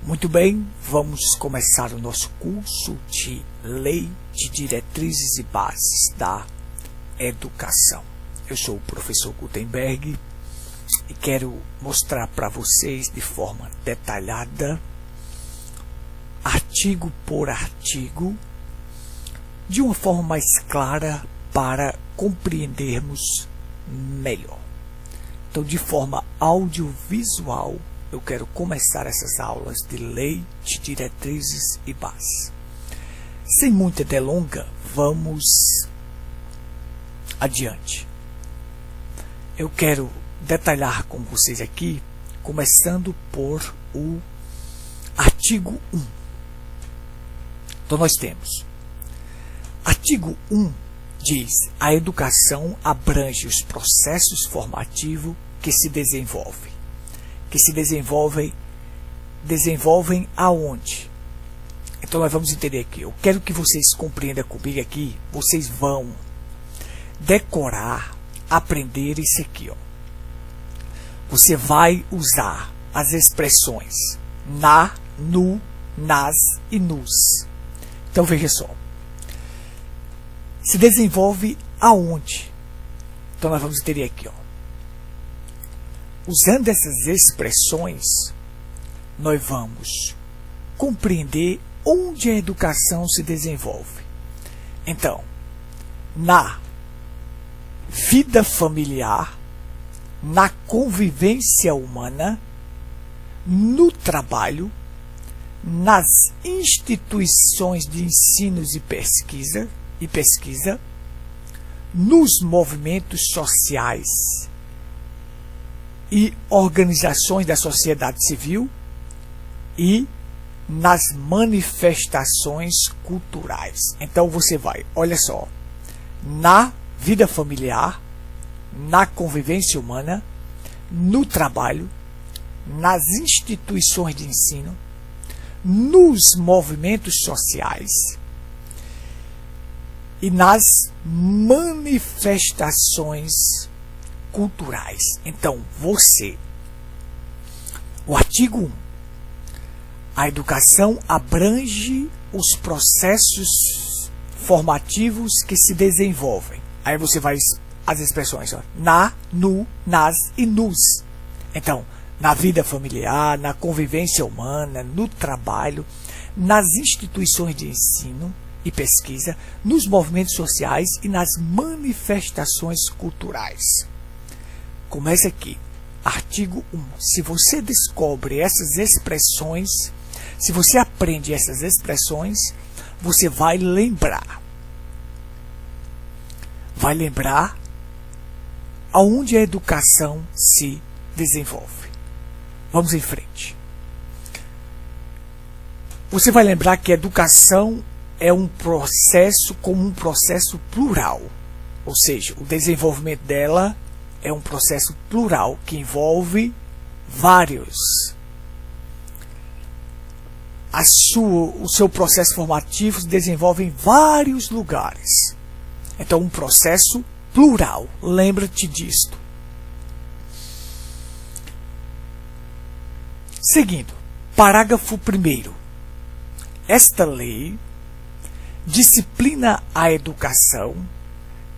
Muito bem, vamos começar o nosso curso de Lei de Diretrizes e Bases da Educação. Eu sou o professor Gutenberg e quero mostrar para vocês de forma detalhada, artigo por artigo, de uma forma mais clara para compreendermos melhor. Então, de forma audiovisual, eu quero começar essas aulas de Lei de Diretrizes e Bases. Sem muita delonga, vamos adiante. Eu quero detalhar com vocês aqui, começando por o artigo 1. Então, nós temos artigo 1 diz: a educação abrange os processos formativos que se desenvolvem. Que se desenvolvem aonde? Então nós vamos entender aqui. Eu quero que vocês compreendam comigo aqui. Vocês vão decorar, aprender isso aqui, ó. Você vai usar as expressões na, no, nas e nos. Então veja só. Se desenvolve aonde? Então nós vamos entender aqui, ó. Usando essas expressões, nós vamos compreender onde a educação se desenvolve. Então, na vida familiar, na convivência humana, no trabalho, nas instituições de ensino e pesquisa, nos movimentos sociais e organizações da sociedade civil e nas manifestações culturais. Então você vai, olha só, na vida familiar, na convivência humana, no trabalho, nas instituições de ensino, nos movimentos sociais e nas manifestações culturais. Então, o artigo 1, a educação abrange os processos formativos que se desenvolvem. Aí você vai as expressões, ó, na, no, nas e nos. Então, na vida familiar, na convivência humana, no trabalho, nas instituições de ensino e pesquisa, nos movimentos sociais e nas manifestações culturais. Começa aqui, artigo 1. Se você descobre essas expressões, se você aprende essas expressões, você vai lembrar. Vai lembrar aonde a educação se desenvolve. Vamos em frente. Você vai lembrar que a educação é um processo como um processo plural. Ou seja, o desenvolvimento dela é um processo plural que envolve vários. O seu processo formativo se desenvolve em vários lugares. Então, um processo plural. Lembra-te disto. Seguindo, parágrafo 1º. Esta lei disciplina a educação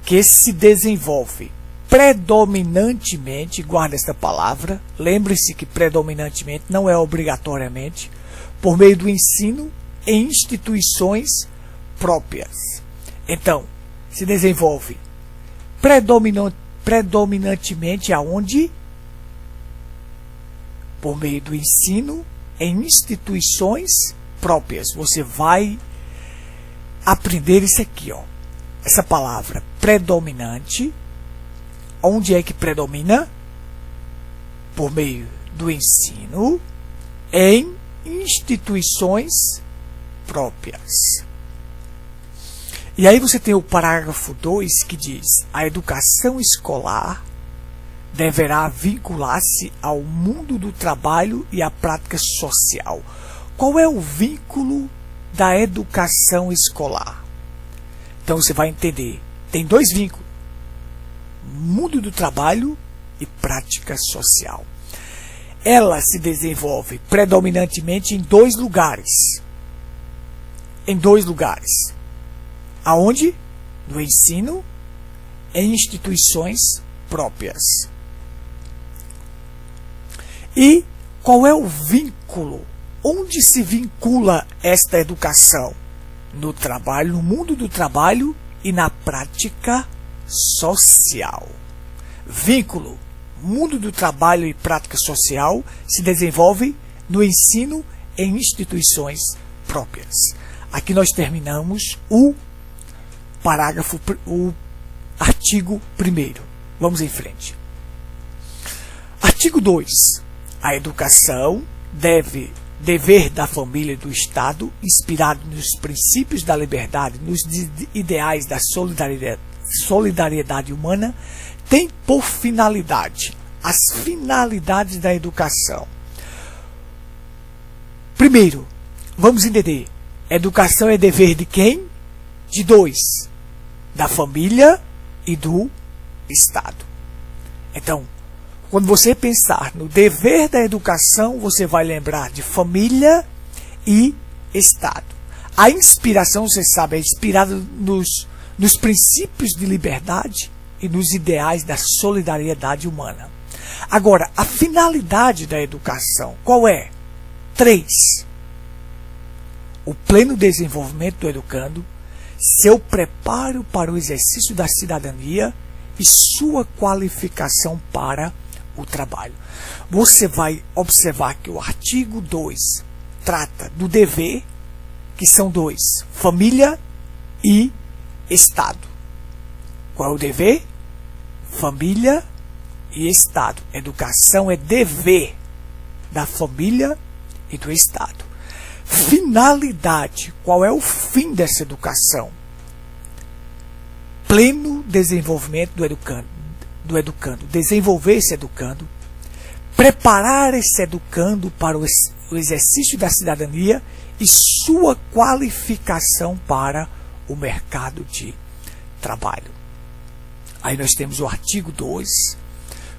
que se desenvolve predominantemente, guarda esta palavra, lembre-se que predominantemente não é obrigatoriamente, por meio do ensino em instituições próprias. Então, se desenvolve predominantemente aonde? Por meio do ensino em instituições próprias. Você vai aprender isso aqui, ó. Essa palavra predominante. Onde é que predomina? Por meio do ensino em instituições próprias. E aí você tem o parágrafo 2 que diz: a educação escolar deverá vincular-se ao mundo do trabalho e à prática social. Qual é o vínculo da educação escolar? Então você vai entender. Tem dois vínculos: mundo do trabalho e prática social. ela se desenvolve predominantemente em dois lugares. Em dois lugares. Aonde? No ensino, em instituições próprias. E qual é o vínculo? Onde se vincula esta educação? No trabalho, no mundo do trabalho e na prática social. Vínculo. Mundo do trabalho e prática social se desenvolve no ensino em instituições próprias. Aqui nós terminamos o artigo 1º. Vamos em frente. Artigo 2. A educação dever da família e do Estado, inspirado nos princípios da liberdade, nos ideais da solidariedade humana, tem por finalidade as finalidades da educação. Primeiro, vamos entender. Educação é dever de quem? De dois. Da família e do Estado. Então, quando você pensar no dever da educação, você vai lembrar de família e Estado. A inspiração, você sabe, é inspirada nos princípios de liberdade e nos ideais da solidariedade humana. Agora, a finalidade da educação, qual é? 3. O pleno desenvolvimento do educando, seu preparo para o exercício da cidadania e sua qualificação para o trabalho. Você vai observar que o artigo 2 trata do dever, que são dois, família e Estado. Qual é o dever? Família e Estado. Educação é dever da família e do Estado. Finalidade. Qual é o fim dessa educação? Pleno desenvolvimento do educando. Desenvolver esse educando. Preparar esse educando para o exercício da cidadania e sua qualificação para o mercado de trabalho. Aí nós temos o artigo 2,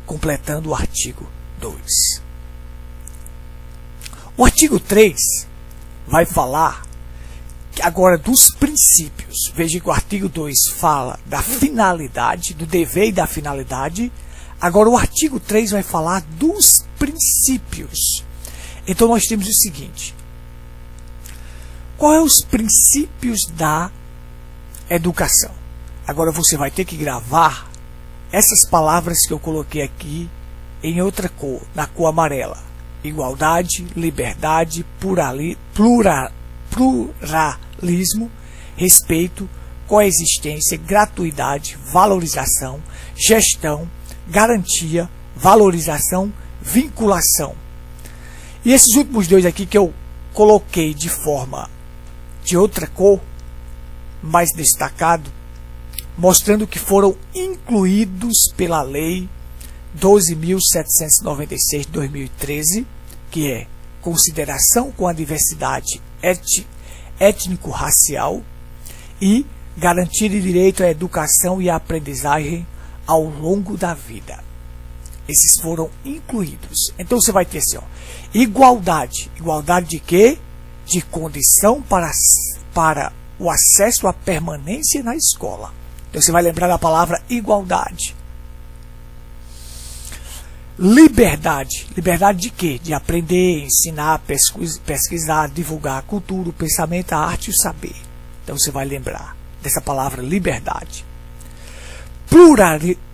completando o artigo 2. O artigo 3 vai falar agora dos princípios. Veja que o artigo 2 fala da finalidade, do dever e da finalidade. Agora o artigo 3 vai falar dos princípios. Então nós temos o seguinte. Qual é os princípios da educação? Agora você vai ter que gravar essas palavras que eu coloquei aqui em outra cor, na cor amarela. Igualdade, liberdade, pluralismo, respeito, coexistência, gratuidade, valorização, gestão, garantia, valorização, vinculação. E esses últimos dois aqui que eu coloquei de forma de outra cor, mais destacado, mostrando que foram incluídos pela Lei 12.796 de 2013, que é consideração com a diversidade étnico-racial e garantir o direito à educação e à aprendizagem ao longo da vida. Esses foram incluídos. Então você vai ter assim, ó, igualdade. Igualdade de quê? De condição para o acesso à permanência na escola. Então você vai lembrar da palavra igualdade. Liberdade. Liberdade de quê? De aprender, ensinar, pesquisar, divulgar a cultura, o pensamento, a arte e o saber. Então você vai lembrar dessa palavra liberdade.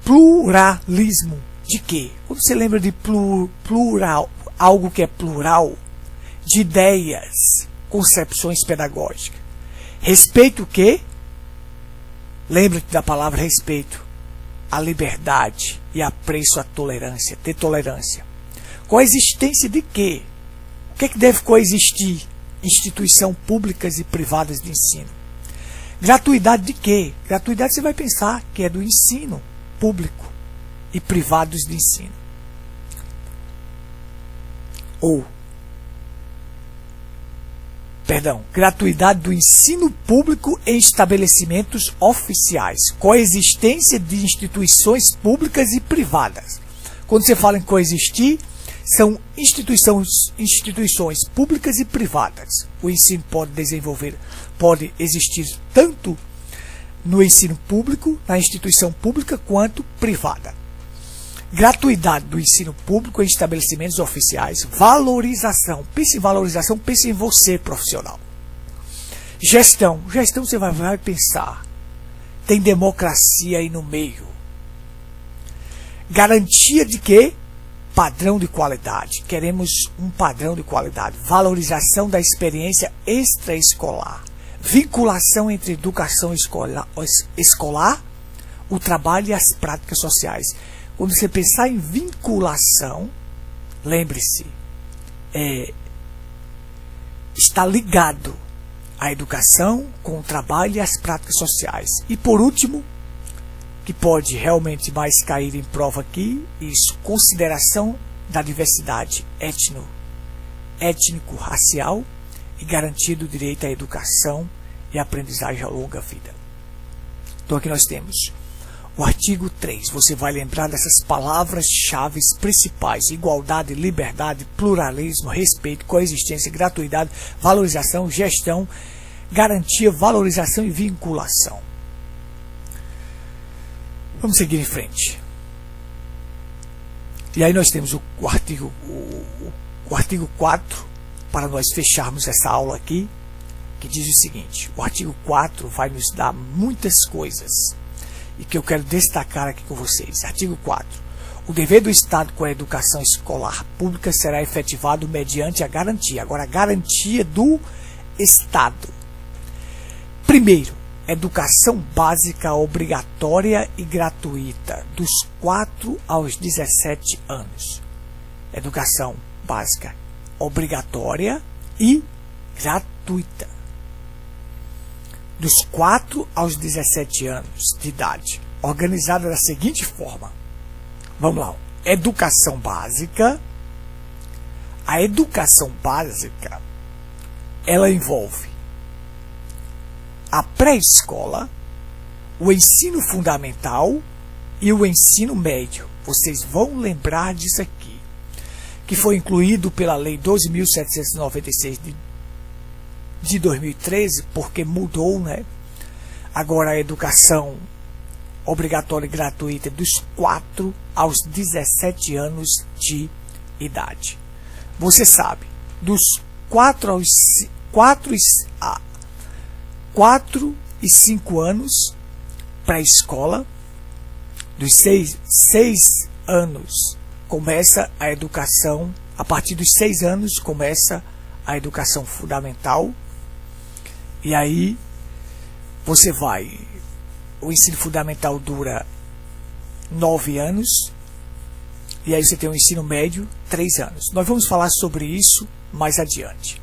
Pluralismo. De quê? Quando você lembra de plural, algo que é plural, de ideias, concepções pedagógicas. Respeito o quê? Lembra-te da palavra respeito. A liberdade e apreço à tolerância. Ter tolerância. Coexistência de quê? O que é que deve coexistir? Instituições públicas e privadas de ensino. Gratuidade de quê? Gratuidade você vai pensar que é do ensino público e privados de ensino. Gratuidade do ensino público em estabelecimentos oficiais. Coexistência de instituições públicas e privadas. Quando você fala em coexistir, são instituições públicas e privadas. O ensino pode existir tanto no ensino público, na instituição pública, quanto privada. Gratuidade do ensino público em estabelecimentos oficiais. Valorização. Pense em valorização, pense em você, profissional. Gestão você vai pensar. Tem democracia aí no meio. Garantia de quê? Padrão de qualidade. Queremos um padrão de qualidade. Valorização da experiência extraescolar. Vinculação entre educação escolar, o trabalho e as práticas sociais. Quando você pensar em vinculação, lembre-se, está ligado a educação com o trabalho e as práticas sociais. E por último, que pode realmente mais cair em prova aqui, isso, consideração da diversidade étnico-racial e garantia do direito à educação e aprendizagem ao longo da vida. Então aqui nós temos o artigo 3. Você vai lembrar dessas palavras-chave principais: igualdade, liberdade, pluralismo, respeito, coexistência, gratuidade, valorização, gestão, garantia, valorização e vinculação. Vamos seguir em frente. E aí nós temos o artigo 4, para nós fecharmos essa aula aqui, que diz o seguinte: o artigo 4 vai nos dar muitas coisas e que eu quero destacar aqui com vocês. Artigo 4. O dever do Estado com a educação escolar pública será efetivado mediante a garantia. Agora, a garantia do Estado. Primeiro, educação básica obrigatória e gratuita dos 4 aos 17 anos. Educação básica obrigatória e gratuita dos 4 aos 17 anos de idade, organizada da seguinte forma. Vamos lá. Educação básica. A educação básica, ela envolve a pré-escola, o ensino fundamental e o ensino médio. Vocês vão lembrar disso aqui, que foi incluído pela Lei 12.796 de 2013, porque mudou, né? Agora a educação obrigatória e gratuita dos 4 aos 17 anos de idade. Você sabe, dos 4 e 5 anos pré-escola, dos 6 anos começa a educação, a partir dos 6 anos começa a educação fundamental. E aí você vai, o ensino fundamental dura 9 anos, e aí você tem o ensino médio 3 anos. Nós vamos falar sobre isso mais adiante.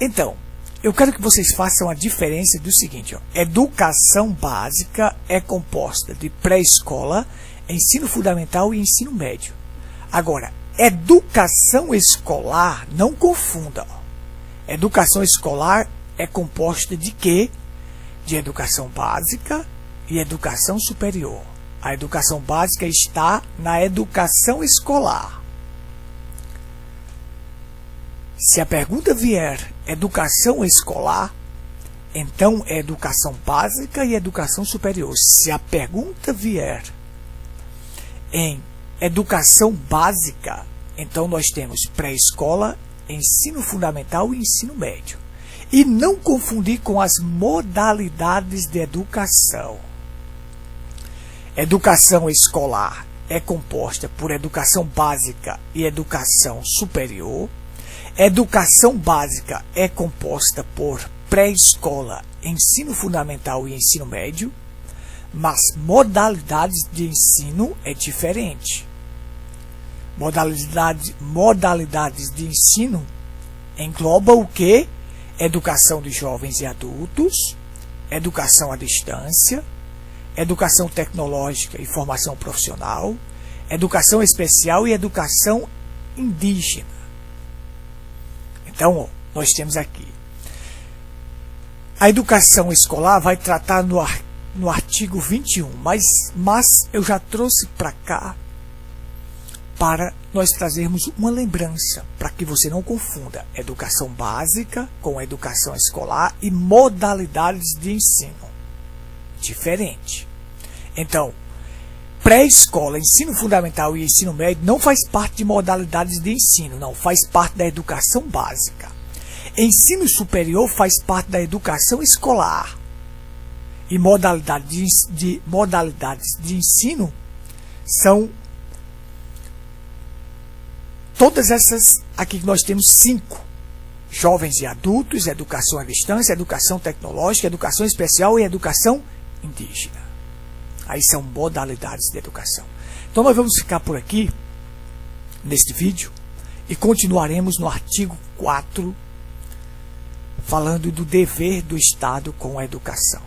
Então, eu quero que vocês façam a diferença do seguinte: educação básica é composta de pré-escola, ensino fundamental e ensino médio. Agora, educação escolar, não confunda. Educação escolar é composta de quê? De educação básica e educação superior. A educação básica está na educação escolar. Se a pergunta vier educação escolar, então é educação básica e educação superior. Se a pergunta vier em educação básica, então nós temos pré-escola, ensino fundamental e ensino médio. E não confundir com as modalidades de educação. Educação escolar é composta por educação básica e educação superior. Educação básica é composta por pré-escola, ensino fundamental e ensino médio, mas modalidades de ensino é diferente. Modalidades de ensino engloba o que? Educação de jovens e adultos, educação à distância, educação tecnológica e formação profissional, educação especial e educação indígena. Então, nós temos aqui. A educação escolar vai tratar no artigo 21, mas eu já trouxe para cá para nós trazermos uma lembrança, para que você não confunda educação básica com educação escolar e modalidades de ensino. Diferente. Então, pré-escola, ensino fundamental e ensino médio não faz parte de modalidades de ensino, não, faz parte da educação básica. Ensino superior faz parte da educação escolar. E modalidades de ensino são todas essas aqui que nós temos 5. Jovens e adultos, educação à distância, educação tecnológica, educação especial e educação indígena. Aí são modalidades de educação. Então nós vamos ficar por aqui, neste vídeo, e continuaremos no artigo 4, falando do dever do Estado com a educação.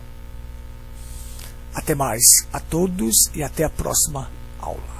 Até mais a todos e até a próxima aula.